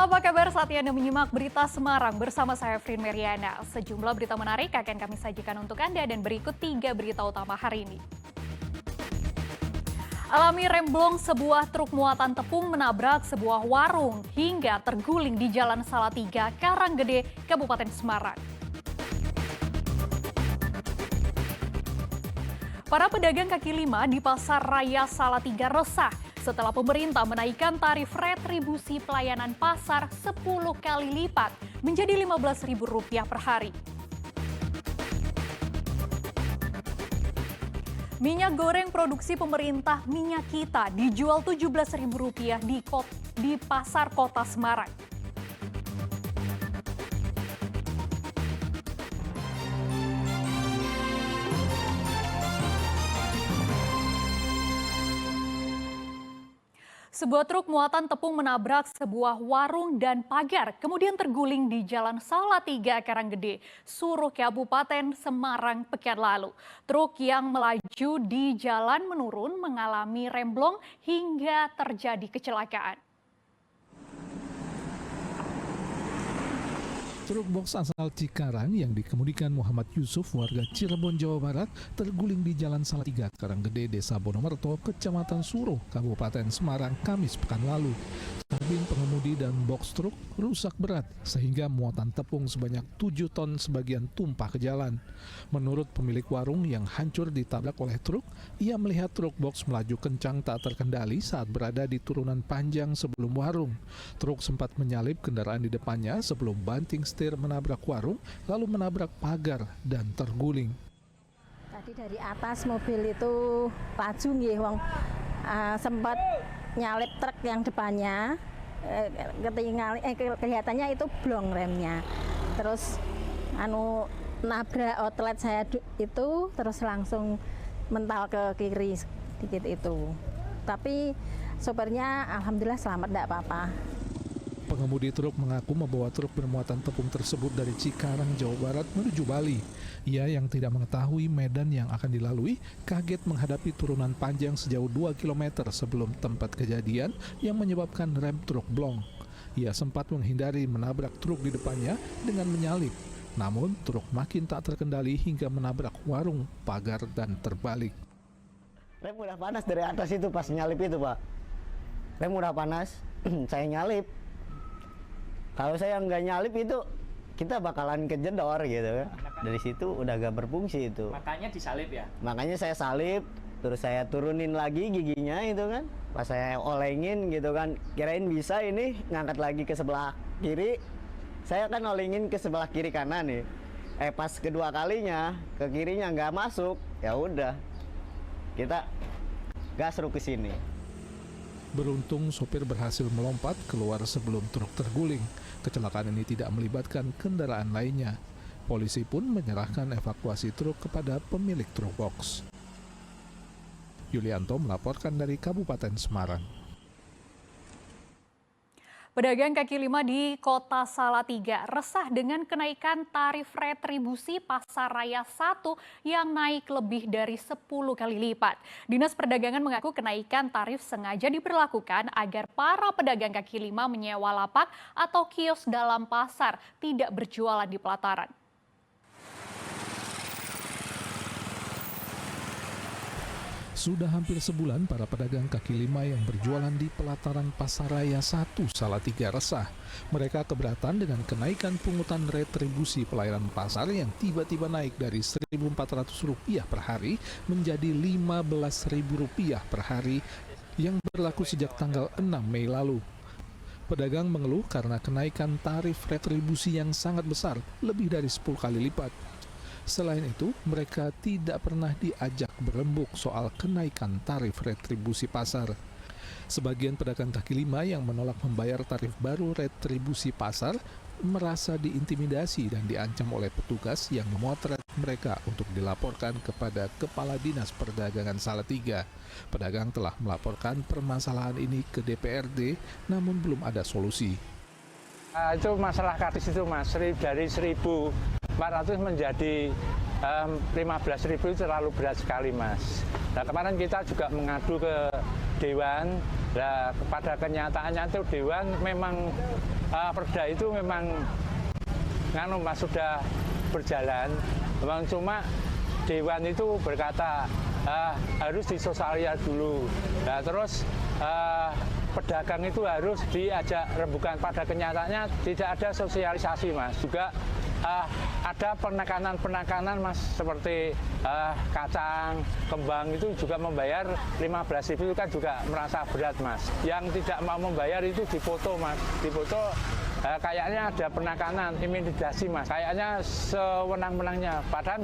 Apa kabar saat Anda menyimak berita Semarang bersama saya Frin Meriana. Sejumlah berita menarik akan kami sajikan untuk Anda dan berikut 3 berita utama hari ini. Alami remblong sebuah truk muatan tepung menabrak sebuah warung hingga terguling di Jalan Salatiga, Karanggede, Kabupaten Semarang. Para pedagang kaki lima di Pasar Raya Salatiga resah setelah pemerintah menaikkan tarif retribusi pelayanan pasar 10 kali lipat menjadi Rp15.000 per hari. Minyak goreng produksi pemerintah Minyak Kita dijual Rp17.000 di Pasar Kota Semarang. Sebuah truk muatan tepung menabrak sebuah warung dan pagar, kemudian terguling di Jalan Salatiga, Karanggede, Suruh, Kabupaten Semarang pekan lalu. Truk yang melaju di jalan menurun mengalami remblong hingga terjadi kecelakaan. Truk box asal Cikarang yang dikemudikan Muhammad Yusuf warga Cirebon, Jawa Barat terguling di Jalan Salatiga, Karanggede, Desa Bonomerto, Kecamatan Suruh, Kabupaten Semarang, Kamis pekan lalu. Kabin pengemudi dan box truk rusak berat sehingga muatan tepung sebanyak 7 ton sebagian tumpah ke jalan. Menurut pemilik warung yang hancur ditabrak oleh truk, ia melihat truk box melaju kencang tak terkendali saat berada di turunan panjang sebelum warung. Truk sempat menyalip kendaraan di depannya sebelum banting setir menabrak warung, lalu menabrak pagar dan terguling. Tadi dari atas mobil itu laju nggih wong sempat nyalip truk yang depannya, kelihatannya itu blong remnya. Terus nabrak outlet saya itu terus langsung mental ke kiri sedikit itu. Tapi sopirnya alhamdulillah selamat, tidak apa-apa. Pengemudi truk mengaku membawa truk bermuatan tepung tersebut dari Cikarang, Jawa Barat menuju Bali. Ia yang tidak mengetahui medan yang akan dilalui kaget menghadapi turunan panjang sejauh 2 km sebelum tempat kejadian yang menyebabkan rem truk blong. Ia sempat menghindari menabrak truk di depannya dengan menyalip. Namun truk makin tak terkendali hingga menabrak warung, pagar dan terbalik. Rem udah panas dari atas itu pas nyalip itu, Pak. Rem udah panas, saya nyalip. Kalau saya nggak nyalip itu kita bakalan kejedor gitu. Dari situ udah gak berfungsi itu. Makanya disalip ya? Makanya saya salip, terus saya turunin lagi giginya itu kan. Pas saya olengin gitu kan, kirain bisa ini ngangkat lagi ke sebelah kiri. Saya kan olengin ke sebelah kiri kanan nih. Pas kedua kalinya ke kirinya nggak masuk, ya udah kita gasruk ke sini. Beruntung sopir berhasil melompat keluar sebelum truk terguling. Kecelakaan ini tidak melibatkan kendaraan lainnya. Polisi pun menyerahkan evakuasi truk kepada pemilik truk box. Yulianto melaporkan dari Kabupaten Semarang. Pedagang kaki lima di Kota Salatiga resah dengan kenaikan tarif retribusi Pasar Raya 1 yang naik lebih dari 10 kali lipat. Dinas Perdagangan mengaku kenaikan tarif sengaja diberlakukan agar para pedagang kaki lima menyewa lapak atau kios dalam pasar tidak berjualan di pelataran. Sudah hampir sebulan para pedagang kaki lima yang berjualan di pelataran Pasar Raya 1 Salatiga resah. Mereka keberatan dengan kenaikan pungutan retribusi pelayanan pasar yang tiba-tiba naik dari Rp1.400 per hari menjadi Rp15.000 per hari yang berlaku sejak tanggal 6 Mei lalu. Pedagang mengeluh karena kenaikan tarif retribusi yang sangat besar, lebih dari 10 kali lipat. Selain itu, mereka tidak pernah diajak berembuk soal kenaikan tarif retribusi pasar. Sebagian pedagang kaki lima yang menolak membayar tarif baru retribusi pasar merasa diintimidasi dan diancam oleh petugas yang memotret mereka untuk dilaporkan kepada Kepala Dinas Perdagangan Salatiga. Pedagang telah melaporkan permasalahan ini ke DPRD, namun belum ada solusi. Itu masalah kadis itu Mas, dari 1.400 menjadi 15.000 itu terlalu berat sekali Mas. Nah kemarin kita juga mengadu ke Dewan, nah pada kenyataannya itu Dewan memang perda itu memang Mas sudah berjalan, memang cuma Dewan itu berkata harus disosialisasi dulu. Nah, terus pedagang itu harus diajak rembukan. Pada kenyataannya tidak ada sosialisasi, Mas. Juga ada penekanan Mas, seperti kacang, kembang itu juga membayar 15.000 itu kan juga merasa berat, Mas. Yang tidak mau membayar itu difoto, Mas. Difoto kayaknya ada penekanan, intimidasi, Mas. Kayaknya sewenang-wenangnya. Padahal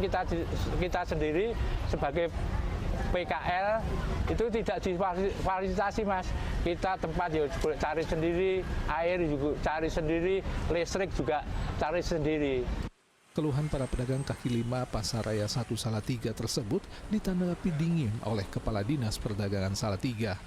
kita sendiri sebagai PKL itu tidak difasilitasi, Mas. Kita tempat ya cari sendiri, air juga cari sendiri, listrik juga cari sendiri. Keluhan para pedagang kaki lima Pasar Raya 1 Salatiga tersebut ditanggapi dingin oleh Kepala Dinas Perdagangan Salatiga.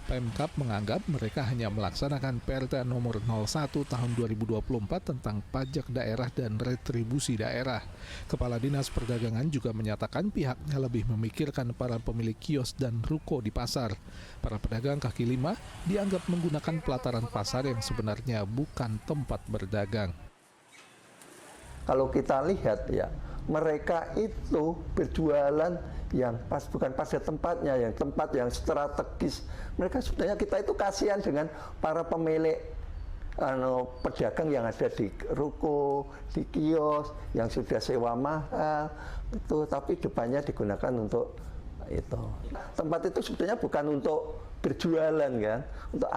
Pemkab menganggap mereka hanya melaksanakan Perda nomor 01 tahun 2024 tentang pajak daerah dan retribusi daerah. Kepala Dinas Perdagangan juga menyatakan pihaknya lebih memikirkan para pemilik kios dan ruko di pasar. Para pedagang kaki lima dianggap menggunakan pelataran pasar yang sebenarnya bukan tempat berdagang. Kalau kita lihat ya, mereka itu berjualan yang bukan pada tempatnya, yang tempat yang strategis. Mereka sebenarnya kita itu kasihan dengan para pemilik pedagang yang ada di ruko, di kios, yang sudah sewa mahal, itu tapi depannya digunakan untuk itu. Tempat itu sebenarnya bukan untuk berjualan kan, untuk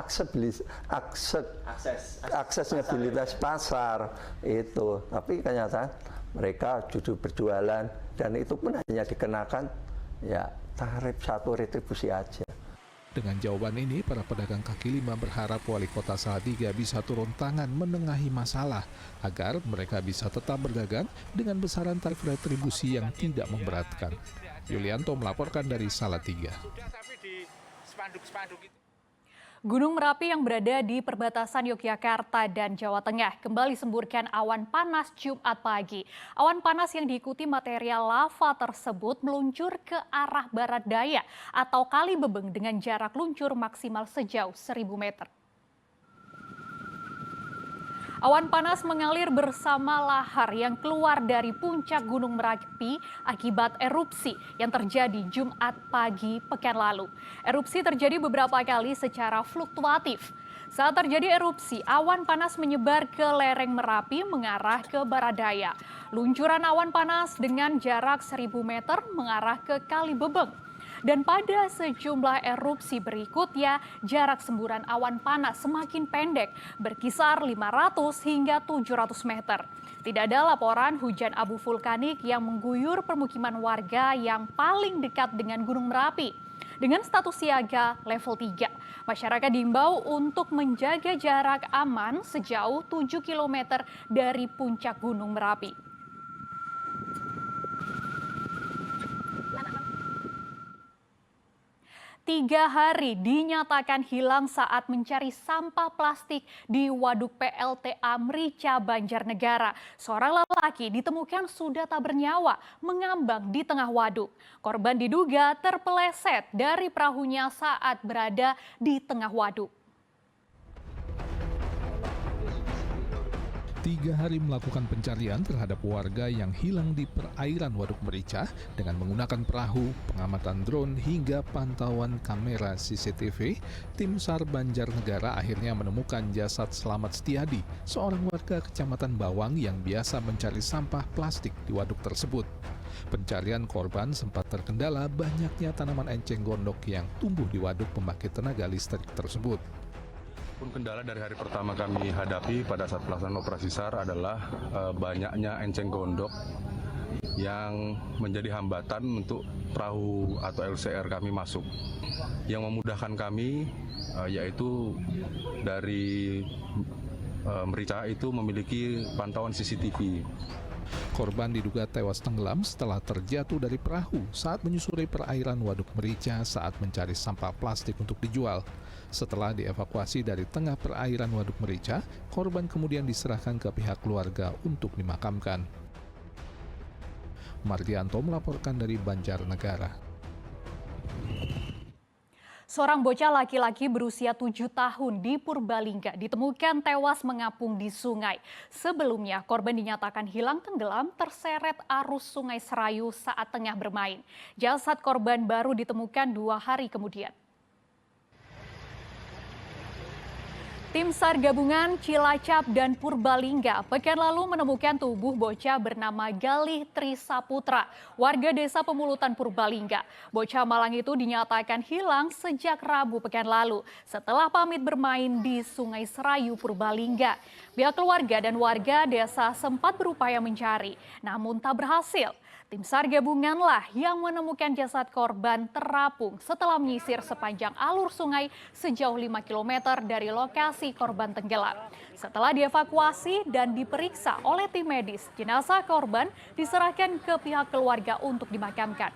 aksesibilitas pasar itu. Tapi kenyataan mereka jujur berjualan dan itu pun hanya dikenakan ya tarif satu retribusi aja. Dengan jawaban ini, para pedagang kaki lima berharap Wali Kota Salatiga bisa turun tangan menengahi masalah agar mereka bisa tetap berdagang dengan besaran tarif retribusi yang tidak memberatkan. Yulianto melaporkan dari Salatiga. Gunung Merapi yang berada di perbatasan Yogyakarta dan Jawa Tengah kembali semburkan awan panas Jumat pagi. Awan panas yang diikuti material lava tersebut meluncur ke arah barat daya atau Kali Bebeng dengan jarak luncur maksimal sejauh 1.000 meter. Awan panas mengalir bersama lahar yang keluar dari puncak Gunung Merapi akibat erupsi yang terjadi Jumat pagi pekan lalu. Erupsi terjadi beberapa kali secara fluktuatif. Saat terjadi erupsi, awan panas menyebar ke lereng Merapi mengarah ke barat daya. Luncuran awan panas dengan jarak 1.000 meter mengarah ke Kali Bebeng. Dan pada sejumlah erupsi berikutnya, jarak semburan awan panas semakin pendek, berkisar 500 hingga 700 meter. Tidak ada laporan hujan abu vulkanik yang mengguyur permukiman warga yang paling dekat dengan Gunung Merapi. Dengan status siaga level 3, masyarakat diimbau untuk menjaga jarak aman sejauh 7 km dari puncak Gunung Merapi. 3 hari dinyatakan hilang saat mencari sampah plastik di Waduk PLTA Merica, Banjarnegara. Seorang lelaki ditemukan sudah tak bernyawa mengambang di tengah waduk. Korban diduga terpeleset dari perahunya saat berada di tengah waduk. 3 hari melakukan pencarian terhadap warga yang hilang di perairan Waduk Merica dengan menggunakan perahu, pengamatan drone hingga pantauan kamera CCTV, tim SAR Banjarnegara akhirnya menemukan jasad Slamet Setiadi, seorang warga Kecamatan Bawang yang biasa mencari sampah plastik di waduk tersebut. Pencarian korban sempat terkendala banyaknya tanaman enceng gondok yang tumbuh di waduk pembangkit tenaga listrik tersebut. Pun kendala dari hari pertama kami hadapi pada saat pelaksanaan operasi SAR adalah banyaknya enceng gondok yang menjadi hambatan untuk perahu atau LCR kami masuk. Yang memudahkan kami yaitu dari Merica itu memiliki pantauan CCTV. Korban diduga tewas tenggelam setelah terjatuh dari perahu saat menyusuri perairan Waduk Merica saat mencari sampah plastik untuk dijual. Setelah dievakuasi dari tengah perairan Waduk Merica, korban kemudian diserahkan ke pihak keluarga untuk dimakamkan. Mardianto melaporkan dari Banjarnegara. Seorang bocah laki-laki berusia 7 tahun di Purbalingga ditemukan tewas mengapung di sungai. Sebelumnya, korban dinyatakan hilang tenggelam terseret arus Sungai Serayu saat tengah bermain. Jasad korban baru ditemukan 2 hari kemudian. Tim SAR gabungan Cilacap dan Purbalingga pekan lalu menemukan tubuh bocah bernama Galih Trisaputra, warga desa Pemulutan Purbalingga. Bocah malang itu dinyatakan hilang sejak Rabu pekan lalu setelah pamit bermain di Sungai Serayu Purbalingga. Pihak keluarga dan warga desa sempat berupaya mencari, namun tak berhasil. Tim SAR gabunganlah yang menemukan jasad korban terapung setelah menyisir sepanjang alur sungai sejauh 5 km dari lokasi korban tenggelam. Setelah dievakuasi dan diperiksa oleh tim medis, jenazah korban diserahkan ke pihak keluarga untuk dimakamkan.